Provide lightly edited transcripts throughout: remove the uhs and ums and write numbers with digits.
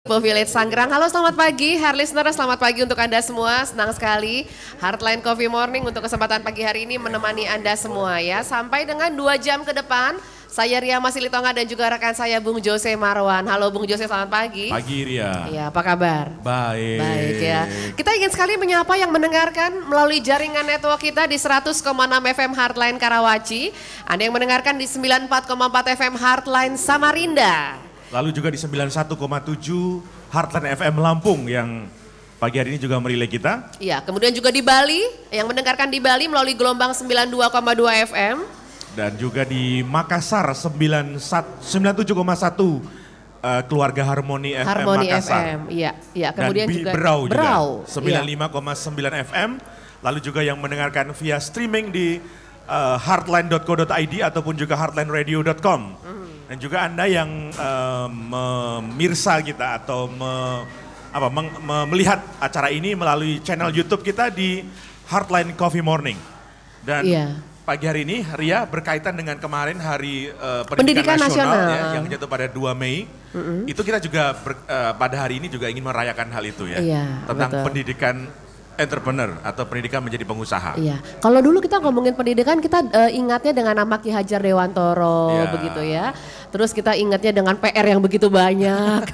Village Sanggerang. Halo, selamat pagi, hair listener, selamat pagi untuk Anda semua. Senang sekali Heartline Coffee Morning untuk kesempatan pagi hari ini menemani Anda semua ya. Sampai dengan 2 jam ke depan, saya Ria Masilitonga dan juga rekan saya Bung Jose Marwan. Halo Bung Jose, selamat pagi. Pagi Ria. Iya, apa kabar? Baik. Baik ya. Kita ingin sekali menyapa yang mendengarkan melalui jaringan network kita di 100,6 FM Heartline Karawaci. Anda yang mendengarkan di 94,4 FM Heartline Samarinda. Lalu juga di 91,7 Heartline FM Lampung yang pagi hari ini juga merilai kita. Iya, kemudian juga di Bali, yang mendengarkan di Bali melalui gelombang 92,2 FM. Dan juga di Makassar 97,1 Keluarga Harmoni FM Harmoni Makassar. FM, iya. Iya, kemudian dan juga Berau juga, iya. 95,9 FM. Lalu juga yang mendengarkan via streaming di heartline.co.id ataupun juga heartlineradio.com. Dan juga Anda yang memirsa kita atau melihat acara ini melalui channel YouTube kita di Heartline Coffee Morning. Dan pagi hari ini Ria berkaitan dengan kemarin Hari Pendidikan Nasional ya, yang jatuh pada 2 Mei. Itu kita juga pada hari ini juga ingin merayakan hal itu ya. Tentang pendidikan entrepreneur atau pendidikan menjadi pengusaha. Iya, kalau dulu kita ngomongin pendidikan kita ingatnya dengan nama Ki Hajar Dewantoro begitu ya. Terus kita ingatnya dengan PR yang begitu banyak.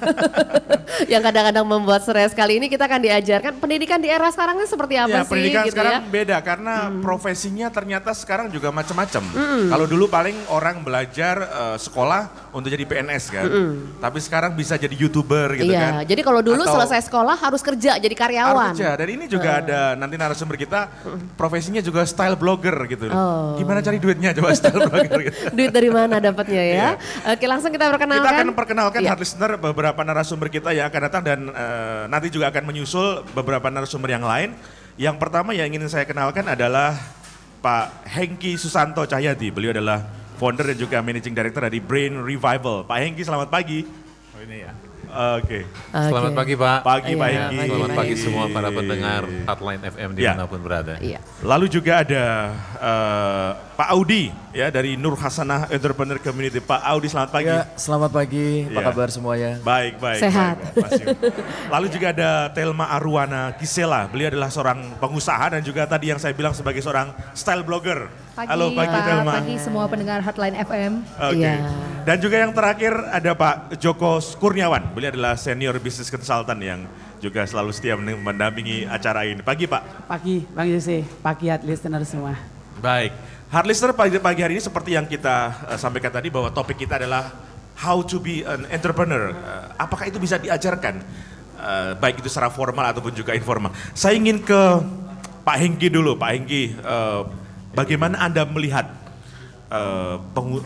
Yang kadang-kadang membuat stres. Kali ini kita akan diajarkan pendidikan di era sekarang ini seperti apa sih? Pendidikan gitu sekarang beda karena profesinya ternyata sekarang juga macam-macam. Kalau dulu paling orang belajar sekolah untuk jadi PNS kan. Tapi sekarang bisa jadi YouTuber gitu kan. Jadi kalau dulu selesai sekolah harus kerja jadi karyawan. Harus kerja, dan ini juga ada nanti narasumber kita profesinya juga style blogger gitu. Gimana cari duitnya coba style blogger gitu. Duit dari mana dapatnya ya? Oke, langsung kita perkenalkan. Kita akan perkenalkan heart listener beberapa narasumber kita yang akan datang dan nanti juga akan menyusul beberapa narasumber yang lain. Yang pertama yang ingin saya kenalkan adalah Pak Hengki Susanto Cahyadi. Beliau adalah founder dan juga managing director dari Brain Revival. Pak Hengki, selamat pagi. Oh ini ya. Oke. Selamat pagi Pak. Pagi Pak Hengki. Selamat pagi semua para pendengar Heartline FM dimanapun berada. Lalu juga ada Pak Audi ya dari Nur Hasanah Entrepreneur Community. Pak Audi, selamat pagi. Ya, selamat pagi. Apa kabar semuanya? Baik, baik. Sehat. Baik. Lalu juga ada Telma Arwana Gisela. Beliau adalah seorang pengusaha dan juga tadi yang saya bilang sebagai seorang style blogger. Pagi, halo pagi Telma. Pagi semua pendengar Heartline FM. Oke. Dan juga yang terakhir ada Pak Joko Kurniawan. Beliau adalah senior business consultant yang juga selalu setia mendampingi acara ini. Pagi Pak. Pagi Bang Yose, pagi heart listener semua. Baik. Heart listener pagi hari ini seperti yang kita sampaikan tadi bahwa topik kita adalah how to be an entrepreneur. Apakah itu bisa diajarkan? Baik itu secara formal ataupun juga informal. Saya ingin ke Pak Hengki dulu. Pak Hengki, bagaimana Anda melihat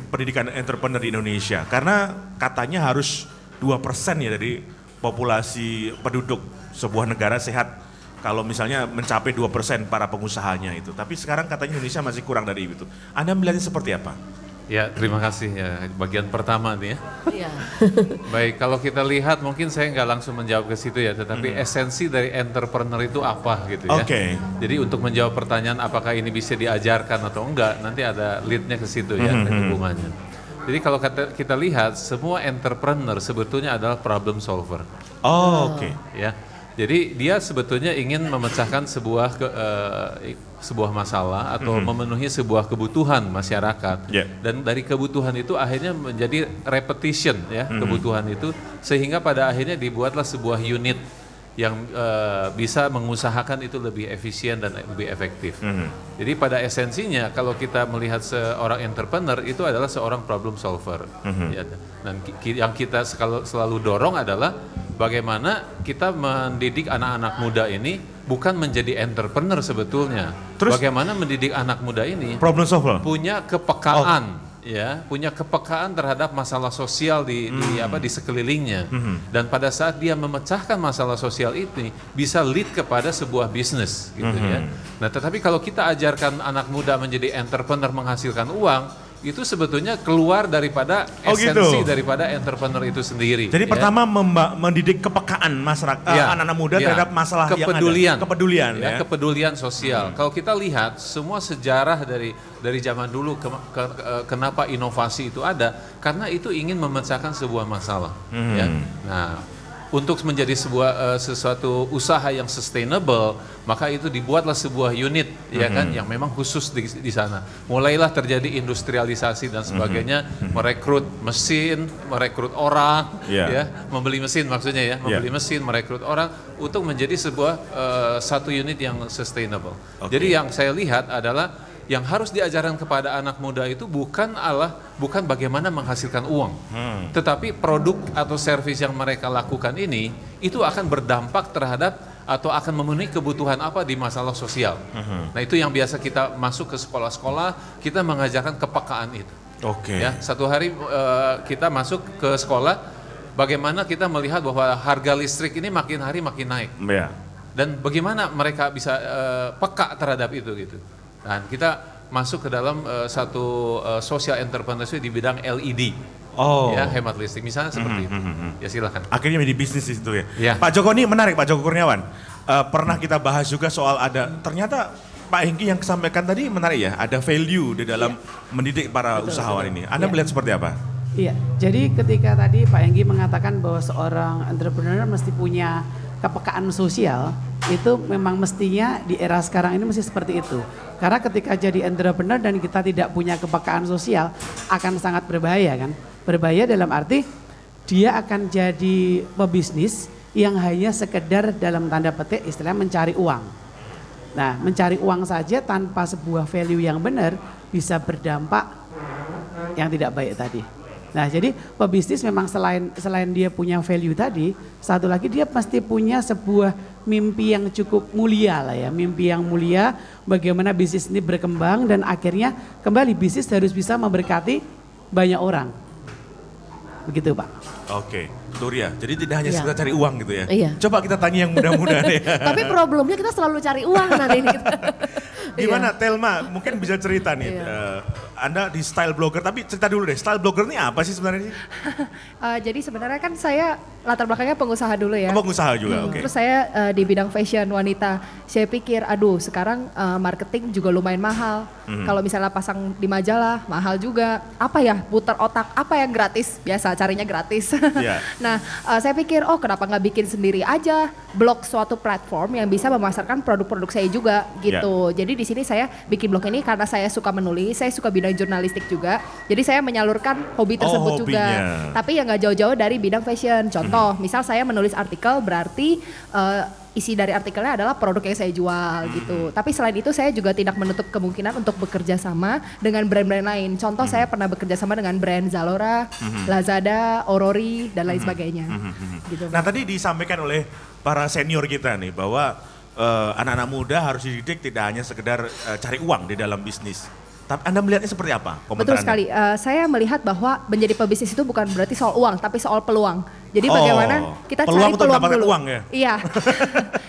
pendidikan entrepreneur di Indonesia? Karena katanya harus 2% ya dari populasi penduduk sebuah negara sehat kalau misalnya mencapai 2% para pengusahanya itu. Tapi sekarang katanya Indonesia masih kurang dari itu. Anda melihatnya seperti apa? Ya, terima kasih ya. Bagian pertama nih ya. Iya. Baik, kalau kita lihat mungkin saya nggak langsung menjawab ke situ ya, tetapi esensi dari entrepreneur itu apa gitu ya. Jadi untuk menjawab pertanyaan apakah ini bisa diajarkan atau enggak, nanti ada lead-nya ke situ ya, hubungannya. Jadi kalau kita lihat semua entrepreneur sebetulnya adalah problem solver. Ya. Jadi dia sebetulnya ingin memecahkan sebuah masalah atau memenuhi sebuah kebutuhan masyarakat. Dan dari kebutuhan itu akhirnya menjadi repetition ya, kebutuhan itu sehingga pada akhirnya dibuatlah sebuah unit yang bisa mengusahakan itu lebih efisien dan lebih efektif. Jadi pada esensinya kalau kita melihat seorang entrepreneur itu adalah seorang problem solver. Ya, dan yang kita selalu dorong adalah bagaimana kita mendidik anak-anak muda ini bukan menjadi entrepreneur sebetulnya. Terus, bagaimana mendidik anak muda ini problem solver punya kepekaan. Ya, punya kepekaan terhadap masalah sosial di sekelilingnya. Dan pada saat dia memecahkan masalah sosial ini bisa lead kepada sebuah bisnis gitu ya. Nah, tetapi kalau kita ajarkan anak muda menjadi entrepreneur menghasilkan uang, itu sebetulnya keluar daripada esensi daripada entrepreneur itu sendiri. Jadi pertama mendidik kepekaan masyarakat anak-anak muda terhadap masalah kepedulian, yang ada. Kepedulian sosial. Kalau kita lihat semua sejarah dari zaman dulu kenapa inovasi itu ada, karena itu ingin memecahkan sebuah masalah. Ya. Nah, untuk menjadi sebuah sesuatu usaha yang sustainable, maka itu dibuatlah sebuah unit ya kan yang memang khusus di sana. Mulailah terjadi industrialisasi dan sebagainya, merekrut mesin, merekrut orang, ya, membeli mesin maksudnya ya, membeli mesin, merekrut orang untuk menjadi sebuah satu unit yang sustainable. Jadi yang saya lihat adalah yang harus diajarkan kepada anak muda itu bukan bagaimana menghasilkan uang, tetapi produk atau servis yang mereka lakukan ini itu akan berdampak terhadap atau akan memenuhi kebutuhan apa di masalah sosial. Nah itu yang biasa kita masuk ke sekolah-sekolah, kita mengajarkan kepekaan itu. Ya, satu hari kita masuk ke sekolah, bagaimana kita melihat bahwa harga listrik ini makin hari makin naik, dan bagaimana mereka bisa peka terhadap itu gitu. Dan kita masuk ke dalam satu social entrepreneurship di bidang LED, ya, hemat listrik misalnya seperti itu. Ya silakan. Akhirnya menjadi bisnis itu ya. Pak Joko ini menarik, Pak Joko Kurniawan. Pernah kita bahas juga soal ternyata Pak Hengki yang sampaikan tadi menarik ya, ada value di dalam mendidik para usahawan ini. Anda melihat seperti apa? Iya, jadi ketika tadi Pak Hengki mengatakan bahwa seorang entrepreneur mesti punya kepekaan sosial, itu memang mestinya di era sekarang ini mesti seperti itu. Karena ketika jadi entrepreneur dan kita tidak punya kepekaan sosial akan sangat berbahaya kan. Berbahaya dalam arti dia akan jadi pebisnis yang hanya sekedar dalam tanda petik istilah mencari uang. Nah, mencari uang saja tanpa sebuah value yang benar bisa berdampak yang tidak baik tadi. Nah, jadi pebisnis memang selain dia punya value tadi, satu lagi dia pasti punya sebuah mimpi yang cukup mulia lah ya, mimpi yang mulia bagaimana bisnis ini berkembang dan akhirnya kembali bisnis harus bisa memberkati banyak orang. Begitu Pak. Oke, Turia. Jadi tidak hanya sekedar cari uang gitu ya. Iya. Coba kita tanya yang muda-muda nih. Tapi problemnya kita selalu cari uang nanti. Gimana Thelma, mungkin bisa cerita nih. Anda di style blogger, tapi cerita dulu deh, style blogger ini apa sih sebenarnya? Jadi sebenarnya kan saya latar belakangnya pengusaha dulu ya. Pengusaha juga, oke. Terus saya di bidang fashion wanita. Saya pikir, aduh sekarang marketing juga lumayan mahal. Kalau misalnya pasang di majalah, mahal juga. Apa ya, putar otak, apa yang gratis? Biasa carinya gratis. Nah, saya pikir, oh kenapa nggak bikin sendiri aja blog suatu platform yang bisa memasarkan produk-produk saya juga gitu. Jadi di sini saya bikin blog ini karena saya suka menulis, saya suka bidang jurnalistik juga. Jadi saya menyalurkan hobi tersebut juga. Tapi yang nggak jauh-jauh dari bidang fashion. Contoh, misal saya menulis artikel berarti isi dari artikelnya adalah produk yang saya jual gitu. Tapi selain itu saya juga tidak menutup kemungkinan untuk bekerja sama dengan brand-brand lain. Contoh saya pernah bekerja sama dengan brand Zalora, Lazada, Orori dan lain sebagainya. Gitu. Nah tadi disampaikan oleh para senior kita nih bahwa anak-anak muda harus dididik tidak hanya sekedar cari uang di dalam bisnis. Tapi Anda melihatnya seperti apa? Betul sekali. Saya melihat bahwa menjadi pebisnis itu bukan berarti soal uang, tapi soal peluang. Jadi bagaimana kita cari peluang dulu. Uang ya? Iya.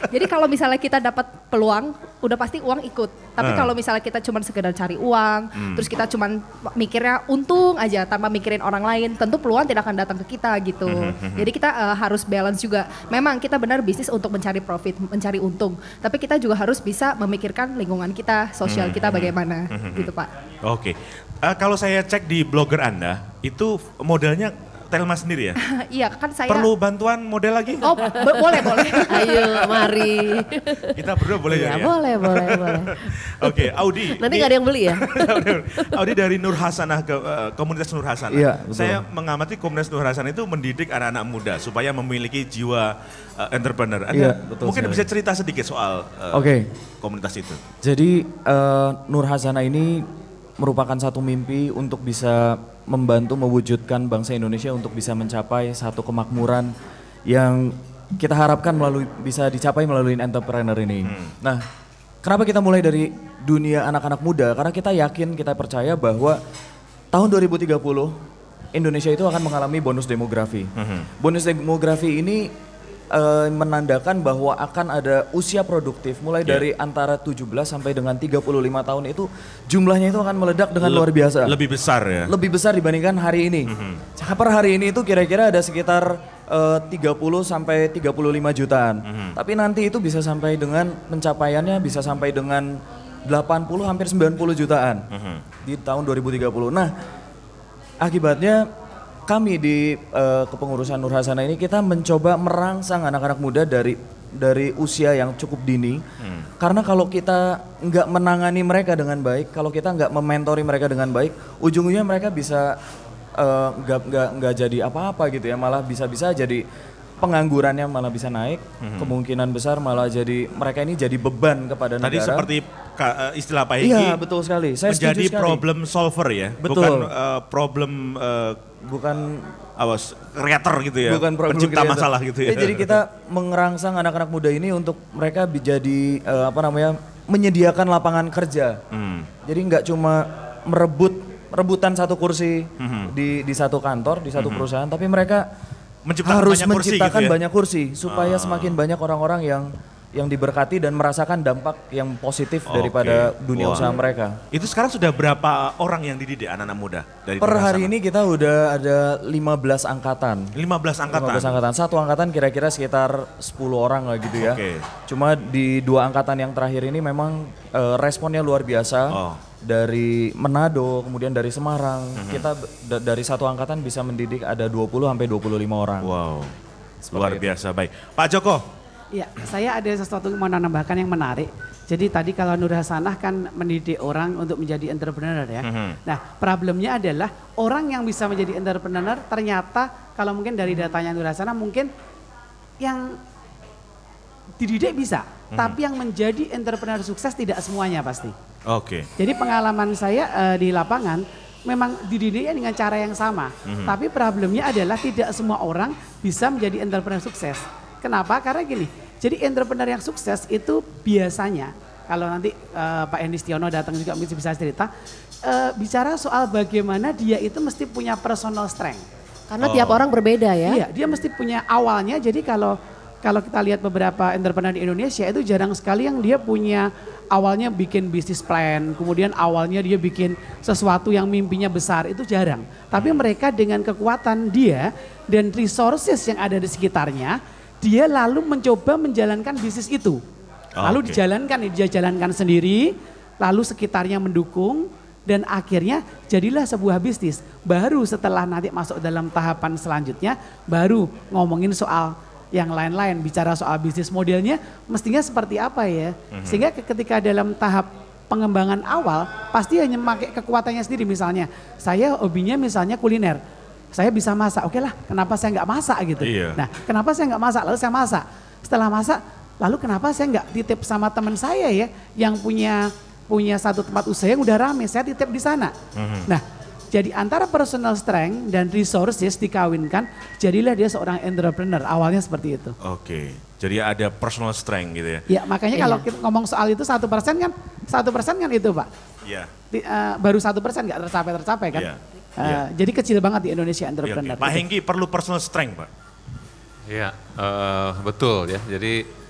Jadi kalau misalnya kita dapat peluang, udah pasti uang ikut. Tapi kalau misalnya kita cuma sekedar cari uang, terus kita cuma mikirnya untung aja tanpa mikirin orang lain, tentu peluang tidak akan datang ke kita gitu. Jadi kita harus balance juga. Memang kita benar bisnis untuk mencari profit, mencari untung. Tapi kita juga harus bisa memikirkan lingkungan kita, sosial kita bagaimana gitu Pak. Oke. Kalau saya cek di blogger Anda, itu modelnya Thelma sendiri ya? Iya kan saya. Perlu bantuan model lagi? Oh boleh. Ayo mari. Kita berdua boleh ya? Boleh. Oke, Audi. Nanti nggak ada yang beli ya? Audi dari Nur Hasanah, komunitas Nur Hasanah. Iya, betul. Saya mengamati komunitas Nur Hasanah itu mendidik anak-anak muda supaya memiliki jiwa entrepreneur. Anda mungkin bisa cerita sedikit soal komunitas itu. Jadi Nur Hasanah ini merupakan satu mimpi untuk bisa membantu mewujudkan bangsa Indonesia untuk bisa mencapai satu kemakmuran yang kita harapkan bisa dicapai melalui entrepreneur ini. Nah, kenapa kita mulai dari dunia anak-anak muda? Karena kita yakin, kita percaya bahwa tahun 2030 Indonesia itu akan mengalami bonus demografi. Bonus demografi ini menandakan bahwa akan ada usia produktif mulai dari antara 17 sampai dengan 35 tahun itu jumlahnya itu akan meledak dengan luar biasa. Lebih besar ya? Lebih besar dibandingkan hari ini. Per hari ini itu kira-kira ada sekitar 30 sampai 35 jutaan. Tapi nanti itu bisa sampai dengan pencapaiannya bisa sampai dengan 80 hampir 90 jutaan di tahun 2030. Nah, akibatnya kami di kepengurusan Nur Hasanah ini kita mencoba merangsang anak-anak muda dari usia yang cukup dini. Karena kalau kita nggak menangani mereka dengan baik, kalau kita nggak mementori mereka dengan baik, ujung-ujungnya mereka bisa nggak jadi apa-apa gitu ya, malah bisa-bisa jadi penganggurannya malah bisa naik, kemungkinan besar malah jadi mereka ini jadi beban kepada negara. Tadi seperti istilah Pak Hengki, iya betul sekali. Saya menjadi sekali. problem solver ya, betul. bukan kreator gitu ya, bukan pencipta creator. masalah gitu ya. Jadi kita merangsang anak-anak muda ini untuk mereka jadi menyediakan lapangan kerja. Jadi nggak cuma rebutan satu kursi di satu kantor, di satu perusahaan, tapi mereka harus menciptakan banyak kursi supaya semakin banyak orang-orang yang diberkati dan merasakan dampak yang positif daripada dunia usaha mereka. Itu sekarang sudah berapa orang yang dididik anak-anak muda? Per hari ini kita udah ada 15 angkatan. 15 angkatan? 15 angkatan. Satu angkatan kira-kira sekitar 10 orang lah gitu ya. Cuma di 2 angkatan yang terakhir ini memang responnya luar biasa. Dari Manado, kemudian dari Semarang, kita dari satu angkatan bisa mendidik ada 20 sampai 25 orang. Wow, luar biasa. Baik, Pak Joko. Iya, saya ada sesuatu yang mau menambahkan yang menarik. Jadi tadi kalau Nur Hasanah kan mendidik orang untuk menjadi entrepreneur ya. Nah, problemnya adalah orang yang bisa menjadi entrepreneur ternyata kalau mungkin dari datanya Nur Hasanah mungkin yang dididik bisa, tapi yang menjadi entrepreneur sukses tidak semuanya pasti. Jadi pengalaman saya di lapangan memang dididiknya dengan cara yang sama, tapi problemnya adalah tidak semua orang bisa menjadi entrepreneur sukses. Kenapa? Karena gini, jadi entrepreneur yang sukses itu biasanya kalau nanti Pak Hendy Setiono datang juga mungkin bisa cerita, bicara soal bagaimana dia itu mesti punya personal strength. Karena tiap orang berbeda ya. Iya, dia mesti punya awalnya. Jadi kalau kita lihat beberapa entrepreneur di Indonesia itu jarang sekali yang dia punya awalnya bikin bisnis plan, kemudian awalnya dia bikin sesuatu yang mimpinya besar, itu jarang. Tapi mereka dengan kekuatan dia dan resources yang ada di sekitarnya, dia lalu mencoba menjalankan bisnis itu. Lalu dia jalankan sendiri, lalu sekitarnya mendukung, dan akhirnya jadilah sebuah bisnis. Baru setelah nanti masuk dalam tahapan selanjutnya, baru ngomongin soal yang lain-lain, bicara soal bisnis modelnya mestinya seperti apa ya. Sehingga ketika dalam tahap pengembangan awal pasti hanya memakai kekuatannya sendiri. Misalnya saya hobinya misalnya kuliner, saya bisa masak, oke lah kenapa saya nggak masak gitu. Nah kenapa saya nggak masak, lalu saya masak. Setelah masak, lalu kenapa saya nggak titip sama teman saya ya yang punya satu tempat usaha yang udah rame, saya titip di sana. Nah, jadi antara personal strength dan resources dikawinkan, jadilah dia seorang entrepreneur. Awalnya seperti itu. Jadi ada personal strength gitu ya. Ya makanya kalau kita ngomong soal itu 1% kan itu Pak. Iya. Baru 1% nggak tercapai kan. Jadi kecil banget di Indonesia entrepreneur. Pak Hengki perlu personal strength Pak. Iya, betul ya. Jadi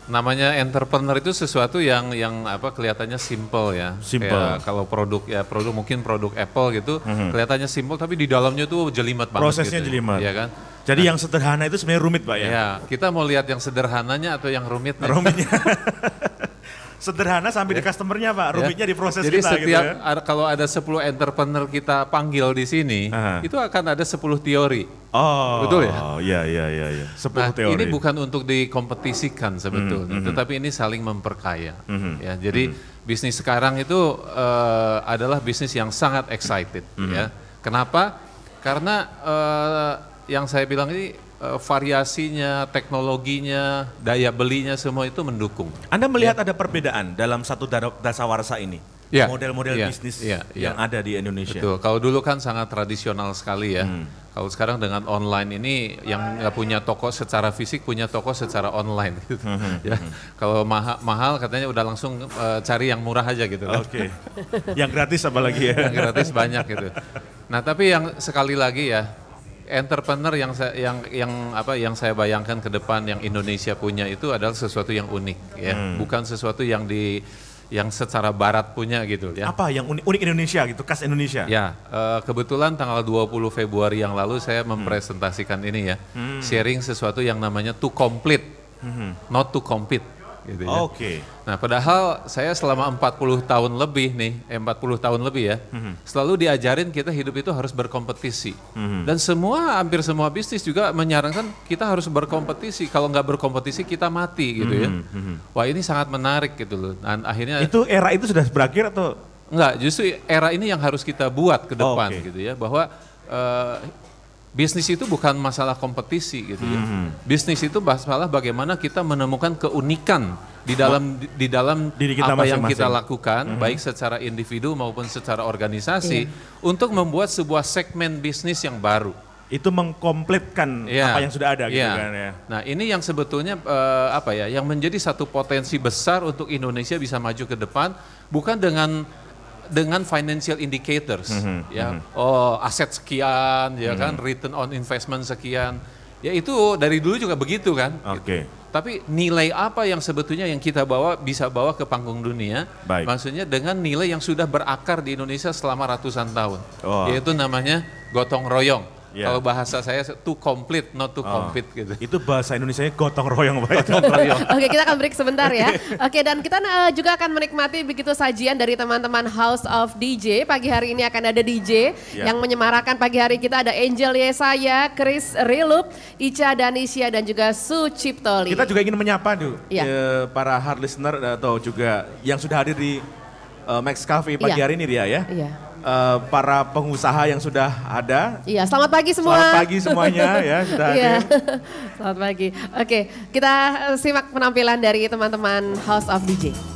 namanya entrepreneur itu sesuatu yang kelihatannya simple ya. Kayak kalau produk mungkin produk Apple gitu, kelihatannya simple tapi di dalamnya tuh jelimet banget. Prosesnya gitu, jelimet. Ya kan? Jadi yang sederhana itu sebenarnya rumit Pak ya. Ya, kita mau lihat yang sederhananya atau yang rumitnya. Sederhana sampai di customernya Pak, rumitnya di proses jadi kita setiap, gitu ya. Kalau ada 10 entrepreneur kita panggil di sini, itu akan ada 10 teori. Betul ya? Iya. 10 teori. Ini bukan untuk dikompetisikan sebetulnya, tetapi ini saling memperkaya. Ya, jadi bisnis sekarang itu adalah bisnis yang sangat excited. Ya. Kenapa? Karena yang saya bilang ini variasinya, teknologinya, daya belinya semua itu mendukung. Anda melihat ada perbedaan dalam satu dasawarsa ini? Model-model bisnis yang ada di Indonesia. Betul, kalau dulu kan sangat tradisional sekali ya. Kalau sekarang dengan online ini yang nggak punya toko secara fisik, punya toko secara online gitu. Ya. Kalau mahal katanya udah langsung cari yang murah aja gitu. Yang gratis apalagi ya. Yang gratis banyak gitu. Nah tapi yang sekali lagi ya, entrepreneur yang saya bayangkan ke depan yang Indonesia punya itu adalah sesuatu yang unik ya, bukan sesuatu yang secara barat punya gitu ya. Apa yang unik Indonesia gitu, khas Indonesia? Ya, kebetulan tanggal 20 Februari yang lalu saya mempresentasikan ini ya, sharing sesuatu yang namanya to complete, not to compete. gitu ya. Oke. Nah, padahal saya selama 40 tahun lebih nih, 40 tahun lebih ya, selalu diajarin kita hidup itu harus berkompetisi. Dan hampir semua bisnis juga menyarankan kita harus berkompetisi. Kalau nggak berkompetisi kita mati gitu ya. Wah, ini sangat menarik gitu loh. Dan akhirnya itu era itu sudah berakhir atau? Enggak, justru era ini yang harus kita buat ke depan gitu ya, bahwa bisnis itu bukan masalah kompetisi gitu ya. Bisnis itu masalah bagaimana kita menemukan keunikan di dalam diri kita apa yang masing-masing kita lakukan, baik secara individu maupun secara organisasi, untuk membuat sebuah segmen bisnis yang baru. Itu mengkomplitkan apa yang sudah ada gitu kan ya. Nah, ini yang sebetulnya yang menjadi satu potensi besar untuk Indonesia bisa maju ke depan, bukan dengan financial indicators, aset sekian, ya kan, return on investment sekian, ya itu dari dulu juga begitu kan. Gitu. Tapi nilai apa yang sebetulnya yang kita bisa bawa ke panggung dunia, maksudnya dengan nilai yang sudah berakar di Indonesia selama ratusan tahun, yaitu namanya gotong royong. Kalau bahasa saya to complete, not to compete gitu. Itu bahasa Indonesianya gotong royong. Oke, kita akan break sebentar ya. Oke, dan kita juga akan menikmati begitu sajian dari teman-teman House of DJ. Pagi hari ini akan ada DJ yang menyemarakan pagi hari kita. Ada Angel Yesaya, Chris Rilup, Ica Danisya, dan juga Su Ciptoli. Kita juga ingin menyapa para hard listener atau juga yang sudah hadir di Max Cafe pagi hari ini, Ria ya. Para pengusaha yang sudah ada. Iya, selamat pagi semua. Selamat pagi semuanya ya, sudah hadir. Selamat pagi. Oke, kita simak penampilan dari teman-teman House of DJ.